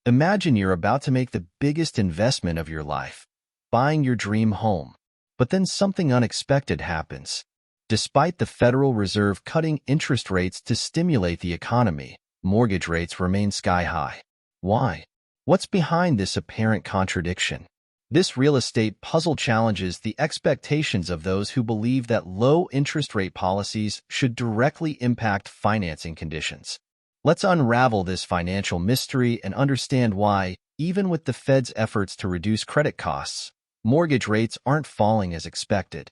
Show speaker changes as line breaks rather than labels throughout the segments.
Imagine you're about to make the biggest investment of your life, buying your dream home. But then something unexpected happens. Despite the Federal Reserve cutting interest rates to stimulate the economy, mortgage rates remain sky high. Why? What's behind this apparent contradiction? This real estate puzzle challenges the expectations of those who believe that low interest rate policies should directly impact financing conditions. Let's unravel this financial mystery and understand why, even with the Fed's efforts to reduce credit costs, mortgage rates aren't falling as expected.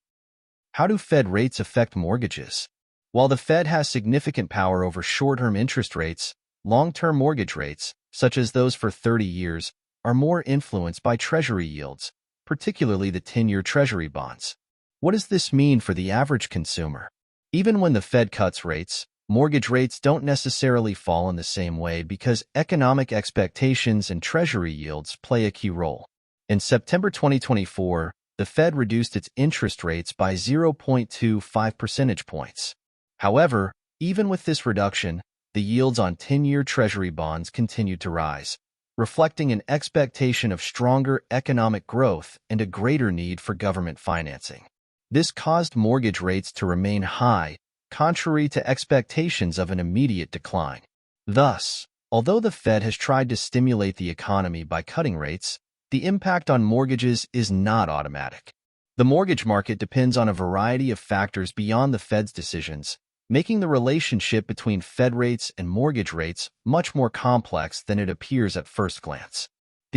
How do Fed rates affect mortgages? While the Fed has significant power over short-term interest rates, long-term mortgage rates, such as those for 30 years, are more influenced by Treasury yields, particularly the 10-year Treasury bonds. What does this mean for the average consumer? Even when the Fed cuts rates, mortgage rates don't necessarily fall in the same way because economic expectations and Treasury yields play a key role. In September 2024, the Fed reduced its interest rates by 0.25 percentage points. However, even with this reduction, the yields on 10-year Treasury bonds continued to rise, reflecting an expectation of stronger economic growth and a greater need for government financing. This caused mortgage rates to remain high, contrary to expectations of an immediate decline. Thus, although the Fed has tried to stimulate the economy by cutting rates, the impact on mortgages is not automatic. The mortgage market depends on a variety of factors beyond the Fed's decisions, making the relationship between Fed rates and mortgage rates much more complex than it appears at first glance.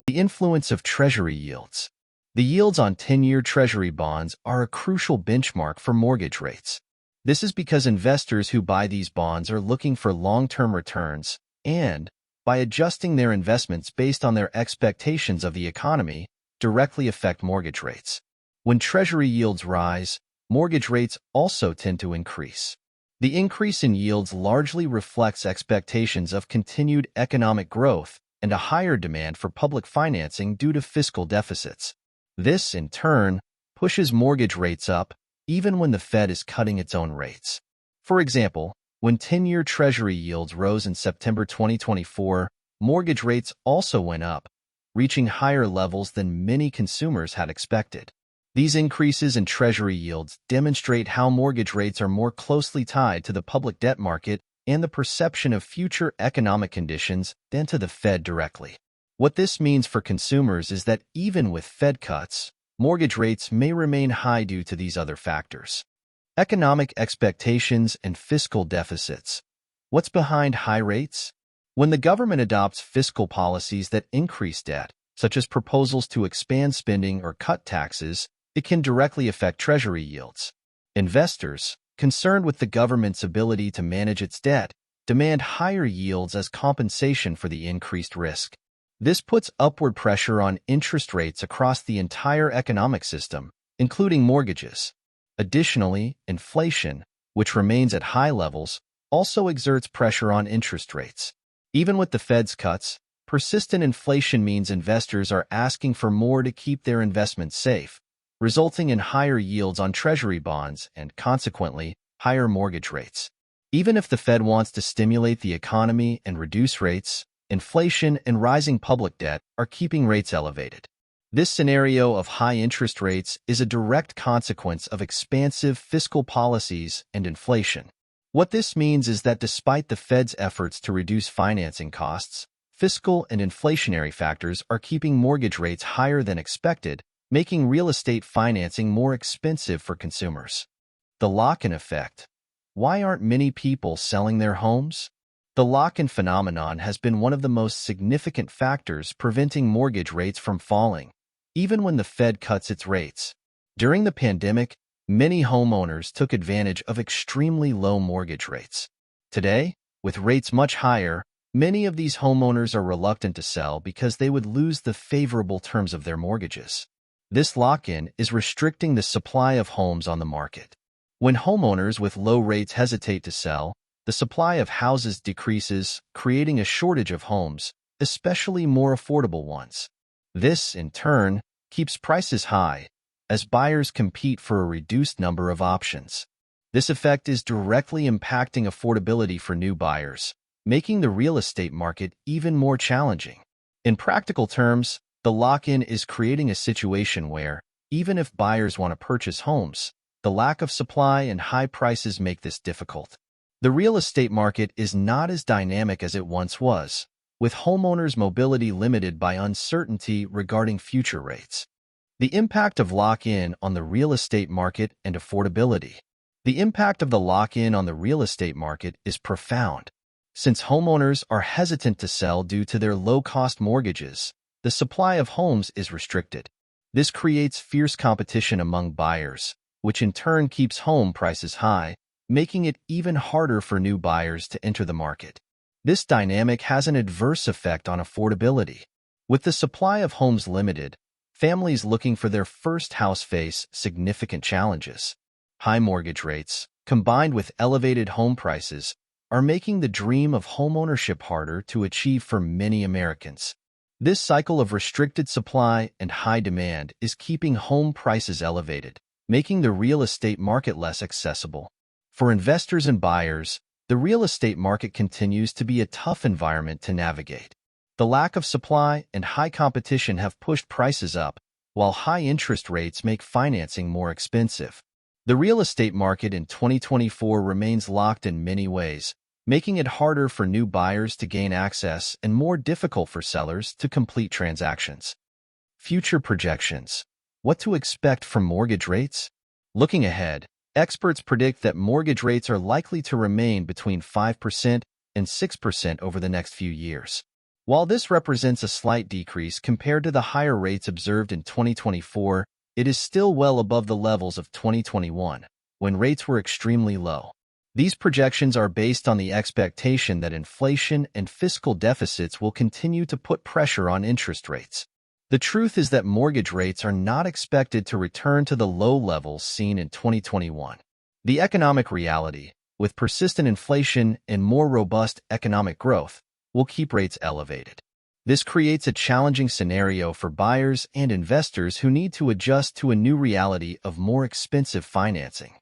The influence of Treasury yields. The yields on 10-year Treasury bonds are a crucial benchmark for mortgage rates. This is because investors who buy these bonds are looking for long-term returns and, by adjusting their investments based on their expectations of the economy, directly affect mortgage rates. When Treasury yields rise, mortgage rates also tend to increase. The increase in yields largely reflects expectations of continued economic growth and a higher demand for public financing due to fiscal deficits. This, in turn, pushes mortgage rates up, even when the Fed is cutting its own rates. For example, when 10-year Treasury yields rose in September 2024, mortgage rates also went up, reaching higher levels than many consumers had expected. These increases in Treasury yields demonstrate how mortgage rates are more closely tied to the public debt market and the perception of future economic conditions than to the Fed directly. What this means for consumers is that even with Fed cuts, mortgage rates may remain high due to these other factors. Economic expectations and fiscal deficits. What's behind high rates? When the government adopts fiscal policies that increase debt, such as proposals to expand spending or cut taxes, it can directly affect Treasury yields. Investors, concerned with the government's ability to manage its debt, demand higher yields as compensation for the increased risk. This puts upward pressure on interest rates across the entire economic system, including mortgages. Additionally, inflation, which remains at high levels, also exerts pressure on interest rates. Even with the Fed's cuts, persistent inflation means investors are asking for more to keep their investments safe, resulting in higher yields on Treasury bonds and, consequently, higher mortgage rates. Even if the Fed wants to stimulate the economy and reduce rates, inflation and rising public debt are keeping rates elevated. This scenario of high interest rates is a direct consequence of expansive fiscal policies and inflation. What this means is that despite the Fed's efforts to reduce financing costs, fiscal and inflationary factors are keeping mortgage rates higher than expected, making real estate financing more expensive for consumers. The lock-in effect. Why aren't many people selling their homes? The lock-in phenomenon has been one of the most significant factors preventing mortgage rates from falling, even when the Fed cuts its rates. During the pandemic, many homeowners took advantage of extremely low mortgage rates. Today, with rates much higher, many of these homeowners are reluctant to sell because they would lose the favorable terms of their mortgages. This lock-in is restricting the supply of homes on the market. When homeowners with low rates hesitate to sell, the supply of houses decreases, creating a shortage of homes, especially more affordable ones. This, in turn, keeps prices high, as buyers compete for a reduced number of options. This effect is directly impacting affordability for new buyers, making the real estate market even more challenging. In practical terms, the lock-in is creating a situation where, even if buyers want to purchase homes, the lack of supply and high prices make this difficult. The real estate market is not as dynamic as it once was, with homeowners' mobility limited by uncertainty regarding future rates. The impact of lock-in on the real estate market and affordability. The impact of the lock-in on the real estate market is profound. Since homeowners are hesitant to sell due to their low-cost mortgages, the supply of homes is restricted. This creates fierce competition among buyers, which in turn keeps home prices high, making it even harder for new buyers to enter the market. This dynamic has an adverse effect on affordability. With the supply of homes limited, families looking for their first house face significant challenges. High mortgage rates, combined with elevated home prices, are making the dream of homeownership harder to achieve for many Americans. This cycle of restricted supply and high demand is keeping home prices elevated, making the real estate market less accessible. For investors and buyers, the real estate market continues to be a tough environment to navigate. The lack of supply and high competition have pushed prices up, while high interest rates make financing more expensive. The real estate market in 2024 remains locked in many ways, making it harder for new buyers to gain access and more difficult for sellers to complete transactions. Future projections. What to expect from mortgage rates? Looking ahead, experts predict that mortgage rates are likely to remain between 5% and 6% over the next few years. While this represents a slight decrease compared to the higher rates observed in 2024, it is still well above the levels of 2021, when rates were extremely low. These projections are based on the expectation that inflation and fiscal deficits will continue to put pressure on interest rates. The truth is that mortgage rates are not expected to return to the low levels seen in 2021. The economic reality, with persistent inflation and more robust economic growth, will keep rates elevated. This creates a challenging scenario for buyers and investors who need to adjust to a new reality of more expensive financing.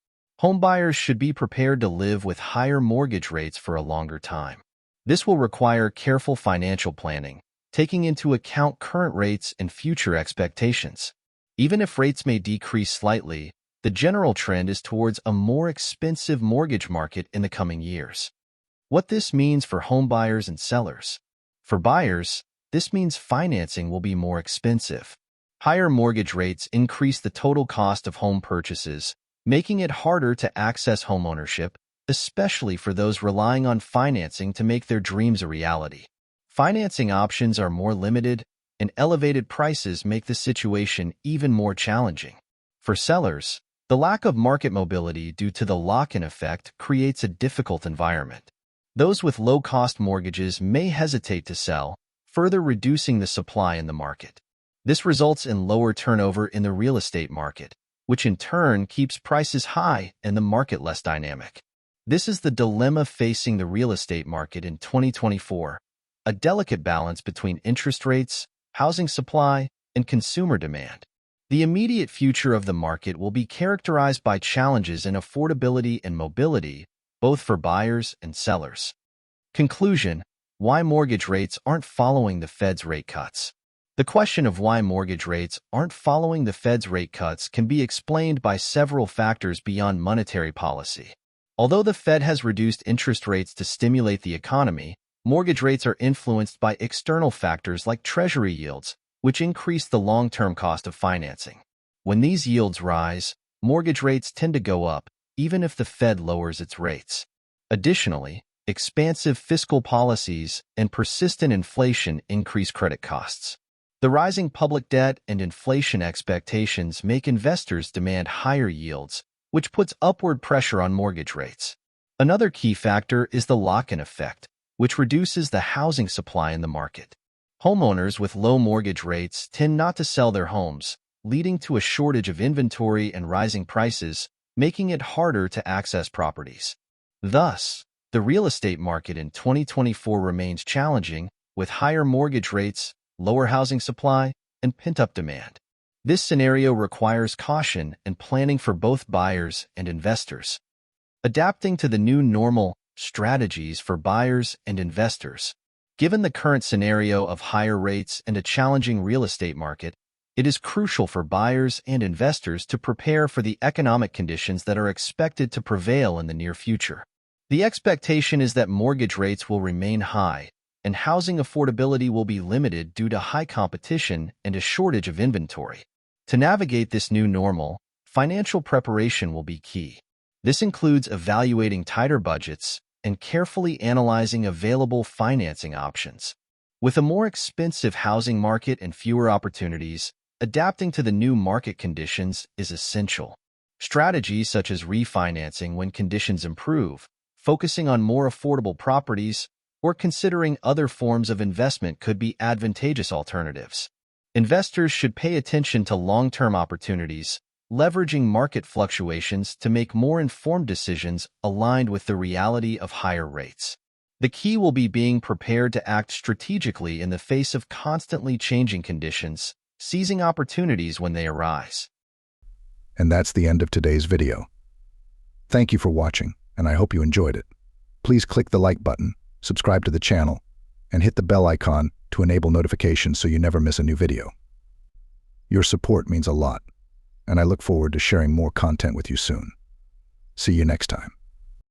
Homebuyers should be prepared to live with higher mortgage rates for a longer time. This will require careful financial planning, taking into account current rates and future expectations. Even if rates may decrease slightly, the general trend is towards a more expensive mortgage market in the coming years. What this means for homebuyers and sellers. For buyers, this means financing will be more expensive. Higher mortgage rates increase the total cost of home purchases, making it harder to access homeownership, especially for those relying on financing to make their dreams a reality. Financing options are more limited, and elevated prices make the situation even more challenging. For sellers, the lack of market mobility due to the lock-in effect creates a difficult environment. Those with low-cost mortgages may hesitate to sell, further reducing the supply in the market. This results in lower turnover in the real estate market, which in turn keeps prices high and the market less dynamic. This is the dilemma facing the real estate market in 2024, a delicate balance between interest rates, housing supply, and consumer demand. The immediate future of the market will be characterized by challenges in affordability and mobility, both for buyers and sellers. Conclusion: why mortgage rates aren't following the Fed's rate cuts. The question of why mortgage rates aren't following the Fed's rate cuts can be explained by several factors beyond monetary policy. Although the Fed has reduced interest rates to stimulate the economy, mortgage rates are influenced by external factors like Treasury yields, which increase the long-term cost of financing. When these yields rise, mortgage rates tend to go up, even if the Fed lowers its rates. Additionally, expansive fiscal policies and persistent inflation increase credit costs. The rising public debt and inflation expectations make investors demand higher yields, which puts upward pressure on mortgage rates. Another key factor is the lock-in effect, which reduces the housing supply in the market. Homeowners with low mortgage rates tend not to sell their homes, leading to a shortage of inventory and rising prices, making it harder to access properties. Thus, the real estate market in 2024 remains challenging, with higher mortgage rates, lower housing supply, and pent-up demand. This scenario requires caution and planning for both buyers and investors. Adapting to the new normal strategies for buyers and investors. Given the current scenario of higher rates and a challenging real estate market, it is crucial for buyers and investors to prepare for the economic conditions that are expected to prevail in the near future. The expectation is that mortgage rates will remain high, and housing affordability will be limited due to high competition and a shortage of inventory. To navigate this new normal, financial preparation will be key. This includes evaluating tighter budgets and carefully analyzing available financing options. With a more expensive housing market and fewer opportunities, adapting to the new market conditions is essential. Strategies such as refinancing when conditions improve, focusing on more affordable properties, or considering other forms of investment could be advantageous alternatives. Investors should pay attention to long-term opportunities, leveraging market fluctuations to make more informed decisions aligned with the reality of higher rates. The key will be being prepared to act strategically in the face of constantly changing conditions, seizing opportunities when they arise.
And that's the end of today's video. Thank you for watching, and I hope you enjoyed it. Please click the like button, subscribe to the channel, and hit the bell icon to enable notifications so you never miss a new video. Your support means a lot, and I look forward to sharing more content with you soon. See you next time.